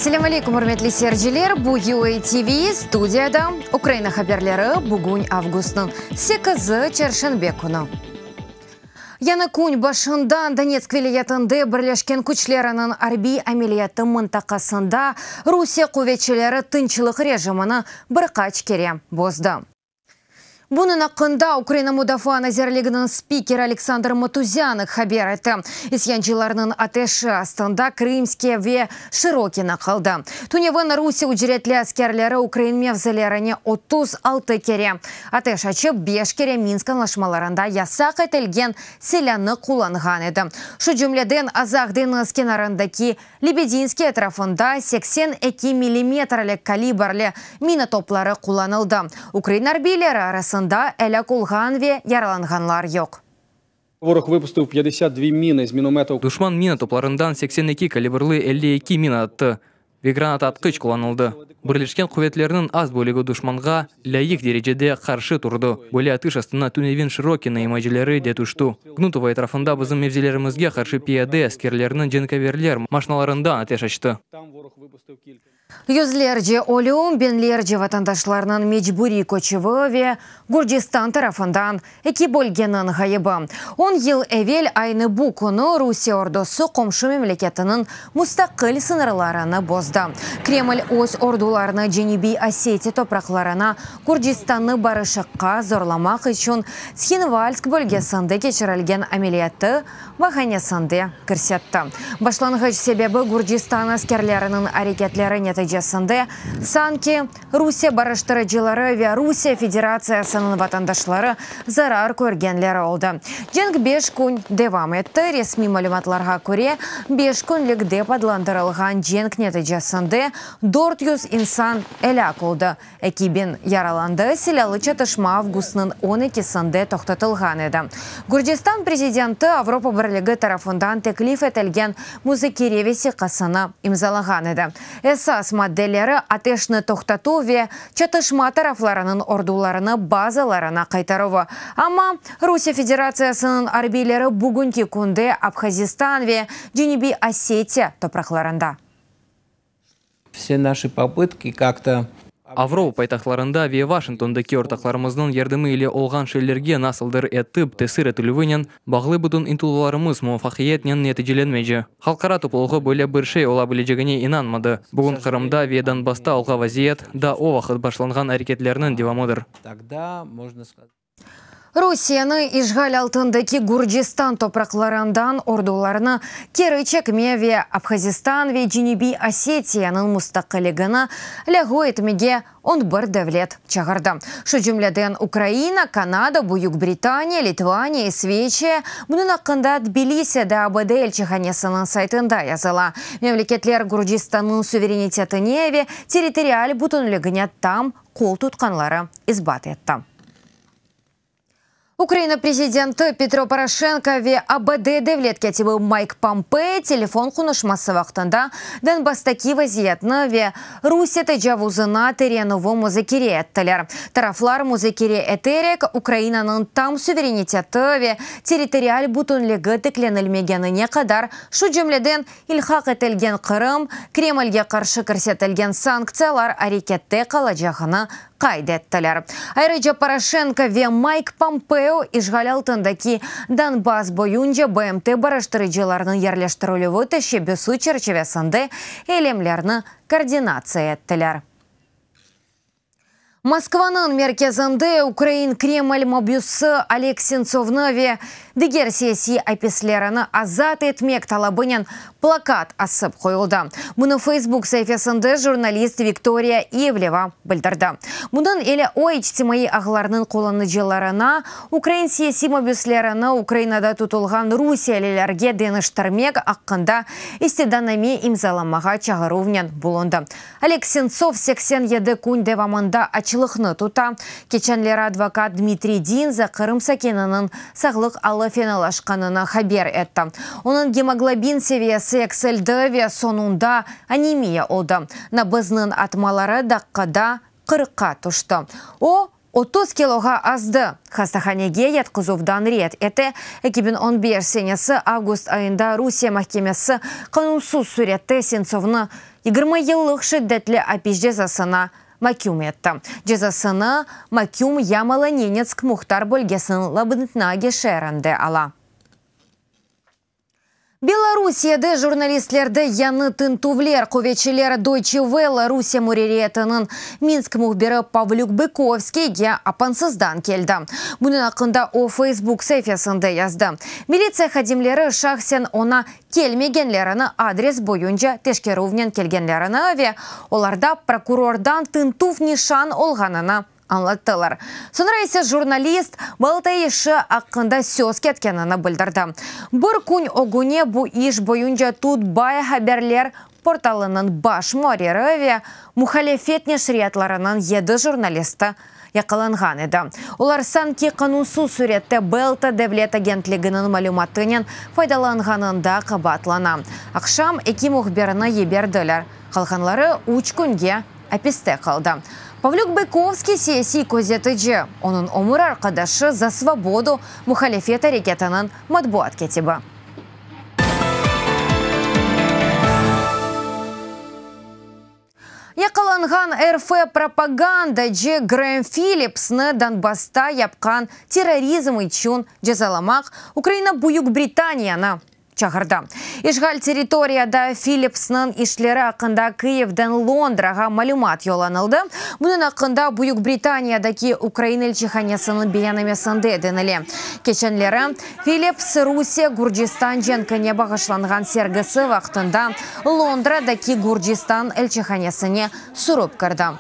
Ассаляму алейкум, урметли серджилер. Бу UA TV студияда Украина хаберлері бүгін августның 8-ы чаршанбе күні. Яны күн башында Донецк вилаятында бірлешкен күчлерінің арби әмелияты мынтақасында Русия кувветчилері тынчылық режиміні бір қачкере бозды. Бұның ақында Украина Мудафа Назерлігінің спикер Александр Матузяны хабер айтты. Исянчыларының атешы астында Крымские ве Широкина қалды. Туневын Русия үджіретлі әскерлері Украин мевзелеріне 36 кере. Атеш açып 5 кере Минск анлашмаларында ясақ етілген селяны құланған еді. Шу жүмледен Азағдың скенарындаки Лебединский атрафында 82 мм калибрлі мина топлары құланылды. Украин арбилері арасында әлі кулган ве яраланганлар yok. Ворог випустив 52 міни з міномету. Душман мина топларындан 82 калибрлы 52 мина атты. Вегранат атқыч kullanıldı. Бірлешкен кувветлерінің аз бөлігі душманға ләйік дәрежеде қаршы тұрды. Бөлі атыш астына Туневин Широкина имажилері де түшті. Гнутова етрафында біздің мевзелерімізге қаршы пияды әскерлерінің женковерлер машиналарында атеш açtı. Yüzlerce ölüm, binlerce vatandaşlarının mecburi koçuvu ve Gürcistan tarafından iki bölgenin gaybı. 10 yıl evvel aynı bu konu Rusya ordusu komşu memleketinin müstakil sınırlarını bozdu. Kreml öz ordularını Cenubi Osetiya topraklarına Gürcistan'ı barışıkka zorlamak için Tskhinvalsk bölgesinde geçirilgen ameliyatı vahaniyasında kırsattı. Başlangıç sebebi Gürcistan askerlerinin hareketleri neticesinde sanki Rusya barıştırıcıları ve Rusya Federasyasının vatandaşları zarar görgenler oldu. Cenk 5 gün devam etti. Resmi malumatlarga göre 5 günlük dep adlandırılgan cenk neticesinde 400 insan helak oldu. 2000 yaralandı. Silahlı çatışma avgustun 12'sinde toxtatılgan edi. Gürcistan prezidenti Avrupa Birliği tarafından teklif etilgen müzakere vesikasını imzalagan edi. Esas maddeleri ateşni toxtatu ve çatışma taraflarının ordularını bazalarına kaytarıvı. Ama Rusya Federasyasının arbileri bugünkü günde Abxazistan ve Cenubi Osetiya topraklarında. Все наши попытки как-то Avrupa paytaxtlarında ve Washington'daki ortaklarımızın yardımı ile olğan şeylerge nasıldır etip tesir etülüvenen bağlı bütün intulularımız muvaffakiyetlen neticelenmeyce. Halkara topluluğu böyle bir şey olabileceğine inanmadı. Bugün Kırım'da ve Donbas'ta olğan vaziyet da o vakit başlanğan hareketlerinin devamıdır. Rusya'nı işgal altındaki Gürcistan topraklarından ordularını geri çekmeye ve Abxazistan ve Cenubi Osetiya'nın müstakilligini ləğv etmeye 11 devlet çağırdı. Şu cümleden Ukrayna, Kanada, Buyuk Britaniya, Litvaniya, İsveçya, bunun hakkında Tbilisi'de ABD elçihanesinin saytında yazılı. Memleketler Gürcistan'ın suverenitetine ve territorial bütünlüğüne tam kol tutkanları isbat etti. Украина президенті Петро Порошенко ve ABD devlet katibi Mike Pompeo telefon konuşması vaxtında Donbas'taki vaziyetini ve Rusya tecavüzüne terenovu müzakere ettiler. Taraflar müzakere ederek Ukrayna'nın tam suvereniteti ve territorial bütünlüğü teklenilmegenine kadar şu cümleden ilhak etilgen Kırım, Kreml'ge karşı körsetilgen sanksiyalar harekette kalacağını kaydettiler. Ayrıca Poroshenko ve Mike Pompeo işgal altındaki Donbas boyunca BMT barıştırıcılarının yerleştirilüvü teşebbüsü çerçevesinde eylemlerini koordinasiya ettiler. Moskvanın merkezinde Ukrayn Kreml mobüsü Oleg Sentsov'ni ve diğer siyasi apislerini azat etmek talabının plakat asıp koyuldu. Bunu Facebook sayfasında jurnalist Viktoriya Ivleva bildirdi. Bundan ele o ictimai ağlarının kullanıcılarına Ukrayn siyasi mobüslerini Ukraynada tutulgan Rusiyalilerge deniştirmek hakkında istidaname imzalamağa çağıruvnen bulundu. Oleg Sentsov 87 gün devamında açılıqны tuta. Keçenleri advokat Dmitri Dinza Kırım sakininin sağlık alı fenalaşkanını haber etti. Onun hemoglobin seviyesi eksildi ve sonunda anemiya oldu. Nabızının atmaları dakikada 40'a düştü. O 30 килога азды. Хастаханеге яткызуфдан рет. Это 2015 сенесі август айында Русия махкемесі қанунсыз суретті Сенцовны 20 yıllık шиддетлі апиш жазасына макюм етті. Жазасыны макюм Ямало-Ненецк Мухтар бөлгесін Лабытнаге шәрінді ала. Белоруссияда журналистлерді яны тынтувлер ковечелер Deutsche Welle Русия муреретінің Минск мухбері Павлюк Быковскийге апансыздан келді. Бұның ақында о Facebook сәйфесінде язды. Милиция хадимлері шахсен она келмегенлеріні адрес бойынша тешкерувнен келгенлеріні аве, оларда прокурордан тынтув нишан олғанына анлаттылар. Sonra ise журналист балтай işi ақында сөз кеткенini білдірді. Бір күн огуне bu iş boyunca Tutbay haberler portalının baş muharriri ve muhalefet neşriyatlарының 7 jurnalisti yakalanған еді. Олар санки қанунсыз суретті Белта Devlet Agentligінің мәлуматынан файдаланғанында қабатлана. Ақшам 2 мұхберіні еберділер. Қалғанлары 3 күнге әпесте қалды. Павлюк Быковский сессии көзетіде. Оның өмір арқадашы за свободу мұхалефет әрекетінің матбуат кетебі. Якаланған РФ пропаганда же Грэм Филлипсны Донбасста япқан терроризм üçün жазаламақ Украина Бүйік Британияны чағырды. Ишғал территорияда Филлипсның ишлері ақында Киевден Лондраға малюмат йоланылды. Бұның ақында Бүйік Британиядаки Украина елчіханесінің бейанамесінде денілі. Кешенлері Филлипс Русия Гурджистан женкіне бағышланған сергісі вақтында Лондрадаки Гурджистан елчіханесіне сұрып кірді.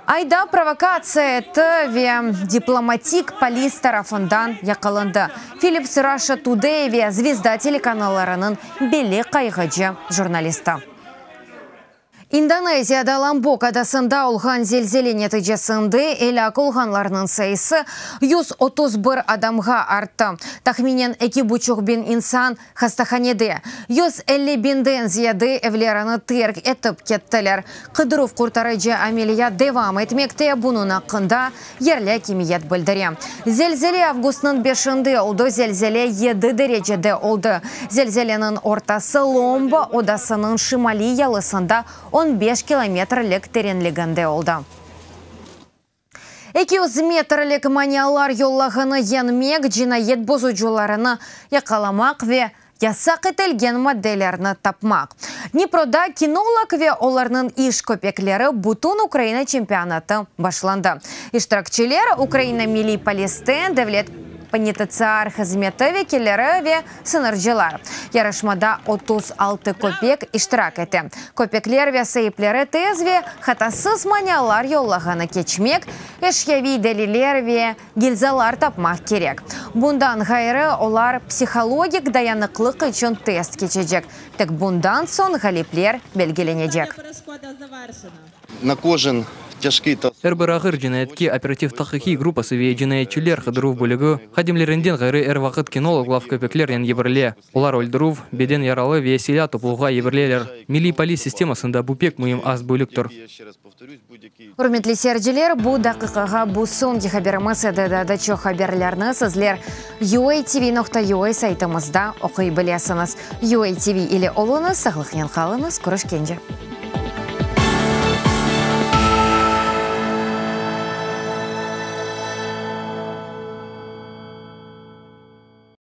Айда провокация ве дипломатик полис тарафындан якаланды. Филлипс Раша Today ве звезда телеканаларының белі қайғыжы журналиста. Индонезияда Ламбок адасында олған зелзеле нәтижесінде элак олғанларының sayısı 131 адамға артты. Тахминен 2,5 bin insan хастаханеде. 150 бинден зияды evlerini terk etip kеттілер. Қыдыров құртарыcı ameliyat devam etmekte. Bunun hakkında yerli hakimiyet bildirdi. Zelzele avgustның 5'inde oldu. Zelzele 7 derecede oldu. Zelzelenin ortası Lomba odasının şimali yalısında 15 kilometrlik terенлігінде oldu. 200 metrlik maniyalar yollағыны yenmek cinayet bozucularını yakalamақ ve ясақ етілген моделерні тапмақ. Днепрода кинолог ве оларның іш көпеклері бутун Украина чемпионаты башланды. Иштиракчилер Украина милли полистен Devlet Penitенциар хизметі векелері ве сыныржылар. Ярышмада 36 көпек иштирак еті. Көпеклер ве сайыплері тез ве хатасыз маниялар йоллағаны кечмек, эшеви делилер ве гилзалар тапмақ керек. Бұндан ғайры олар психологик даянықлық үшін тест кечежек. Тек бұндан сон ғалиплер белгеленежек. На кожен Әрбір ағыр жинайетке оператив-тақиқи группасы ве жинайетчілер қыдырув бөлігі қадемлерінден ғайры әр вақыт кинолог лав көпеклер ен ебірле. Олар өлдірув, беден яралы ве селя топлуға ебірлелер. Милли полис системасында бұпек мұйым аз бөлік тұр. Үрметлі серджілер, бұ дақиқаға бұ соңғы хаберіміз әдәді чо хаберлерні сізлер UATV.ua сайтымызда оқи білесіңіз. UATV или олыңыз, сағылықен қалыңыз, көрішкенде.